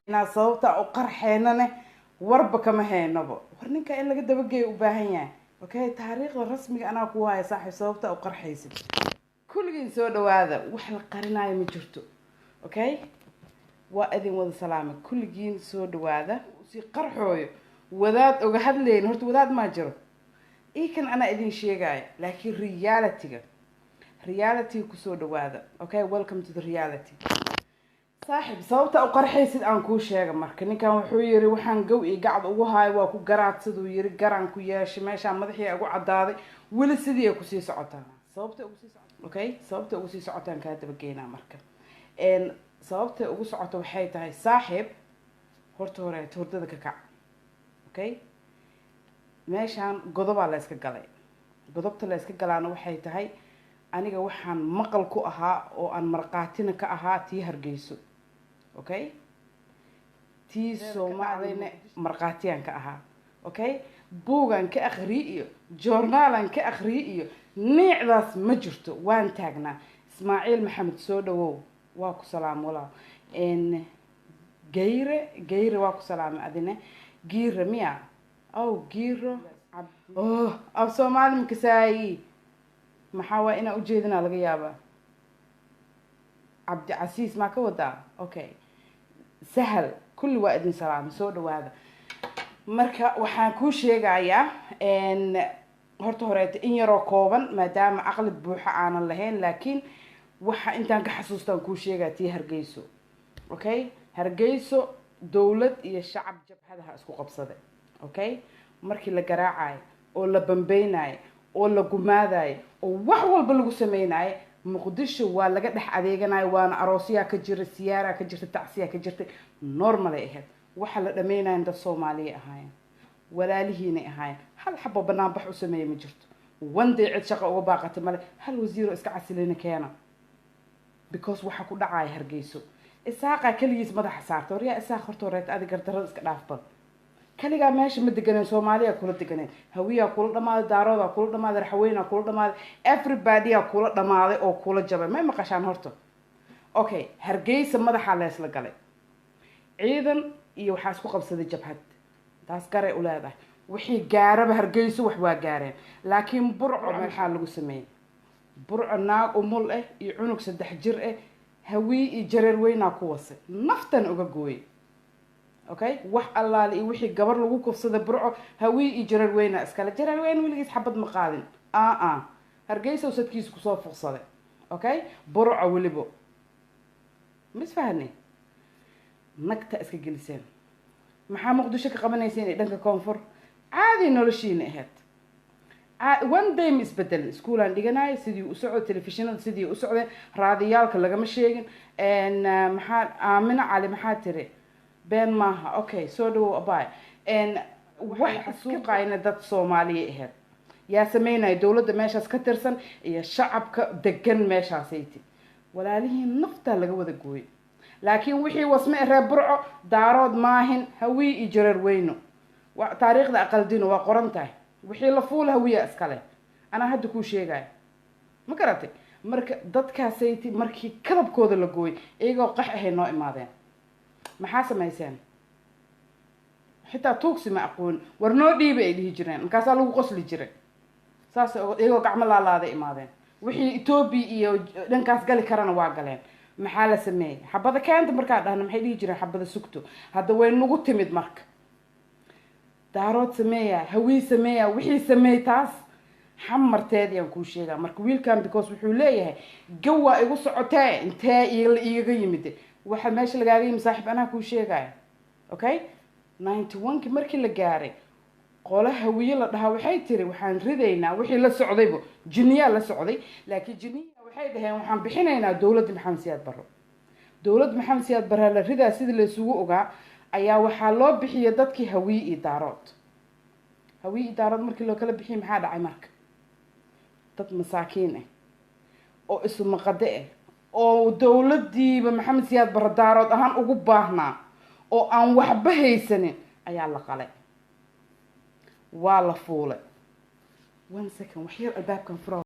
ina sababta u qarxeenana warba kama heynabo war ninka in laga dabageey u baahan yahay okay taariikhda rasmiga ana ku waaya saaxiib sababta u qarxaysid kulligiin soo dhawaada wax la qarinayo ma jirto okay waa idin wada salaam kulligiin soo dhawaada si qarxooyo wadaad uga hadleen horta wadaad ma jiro kan ana idin sheegay laakiin reality ku soo dhawaada okay welcome to the reality saaxiib sababta u qarxaysid aan ku sheega marka ninkan wuxuu yiri waxaan gow iyo gacad ugu haay waa ku garaadsaduu yiri garan ku yeeshay meesha madaxii ugu cadaaday wali sidii ku sii socotaa sababta ugu sii socotaa okay sababta ugu sii socotaan ka daba geynaa marka sababta ugu socoto waxay tahay saaxiib horta hore hurdada ka kac okay meeshaan godobaa la iska galay godobta la iska galaana waxay tahay aniga waxaan maqal ku ahaa oo aan marqaatina ka ahaa tii Hargeyso okay tii Soomaalina marqaatiyaan ka ahaa okay buugan ka akhri iyo journaalan ka akhri iyo niicdaas ma jirto waan taagnaa Ismaaciil Maxamed soo dhawow waa ku salaam walaal geyre waa ku salaam adina giira miya أو جيرو أو سومالي مكساي محاوى إنا أجيدنا لغيابة عبد عسيس ما كودا أوكي سهل كل وقت سلام سود وهذا مركا وحان كل شيء جاية إن هرت إن يرو كوبن ما دام عقل بوحة عن اللهين لكن وح أنت كحسوستان كل شيء جاتي هرجيسو أوكي هرجيسو دولة الشعب جب هذا اسكو قبصده okay markii la garaacay oo la bambeynay oo la gumaaday oo wax walba lagu sameynay Muqdisho waa laga dhex adeeganay waana aroosiya ka jira siyaara ka jirta tacsiya ka jirta normal ay ahayd waxa la dhameynay dad Soomaaliya ahaayeen walaalihiina ahaayeen hal xabo banaan bax u sameeyay ma jirto wanda cid shaqo uga baaqatay male hal wasiiro iska casilina keena because waxa ku dhacay Hargeyso isaaqa kaligiis madaxa saarto riya isaaq hortooreed adiga darada iska dhaafban kaliga meesha ma deganeen Soomaaliya kula deganeen hawiya kula dhamaad daarooda kula dhamaad raxweena kula dhamaad everybody kula dhamaaday oo kula jabay ma maqashaan horto okay Hargeysa madaxa la isla galay ciidan iyo waxa isku qabsaday jabhad taas garay u leedahay wixii gaaraba Hargeysa wax waa gaareen laakiin burco maxaa lagu sameeyay burco naag umul iyo cunug 3 jir hawi iyo jareer weyna ku wasay naftan uga gooyay okay wax allaale iyo wixii gabar lagu kufsada burco hawi iyo jareer weyna iskala jareer weyn wiligiis xabad ma qaadin Hargeysa sadkiis ku soo fuqsaday okay burco walibo misfahani nagta iska geliseen maxaa Muqdisho ka qabanayseen dhanka koonfur caadi noloshiina ahayd one day isbedel iskuulan dhiganay sidii u socod telefishinada sidii u socday raadiyaalka lagama sheegin maxaa Aamina Cali maxaa tiri been maaha okay soo dhaw abay wax suuqayna dad Soomaaliya ahayd yaa sameynay dawladda meeshaas ka tirsan iyo shacabka degan meeshaasaytii walaalihiin nafta laga wada gooyay laakiin wixii wasme reer burco daarood maahin hawi iyo jareer weyno waa taariikhda aqaldino waa qoran tahay wixii la fuul hawiya iskale ana hadda ku sheegay ma garatay marka dadkaasaytii markii kadabkooda la gooyay iyagoo qax ahay noo imaadeen maxaa sameeyeen xitaa tuugsi ma aqoon war noo dhiibay ay dhihi jireen markaas lagu qosli jiray saas iyagoo gacmo laalaaday imaadeen wixii Ethiopia iyo dhankaas gali karana waa galeen maxaa la sameeyay xabada keenta markaa dhahna maxay dhihi jireen xabada sugto hadda way nagu timid marka daarood sameeya hawi sameeya wixii sameey taas xamarteed aan ku sheegaa marka wiilkan because wuxuu leeyahay gawa igu socotay intee iiga yimid waxa meesha lagaaga yimid saaxiib anaa ku sheegay okay 91 markii la gaaray qola hawiye la dhaha waxay tiri waxaan ridaynaa wixii la socdaybo jiniya la socday laakiin jiniya waxay dhaheen waxaan bixinaynaa dawladda Maxamed Siyaad Barro dawladda Maxamed Siyaad Barro la ridaa sidii la isugu ogaa ayaa waxa loo bixiyay dadkii hawiye iyo daarood markii loo kala bixiyay maxaa dhacay marka dad masaakiin oo isu maqade oo dawladdiiba Maxamed Siyaad Barro daarood ahaan ugu baahnaa oo aan waxba haysanin ayaa la qalay waa la fuulay 1 second wax yar albaabkan furo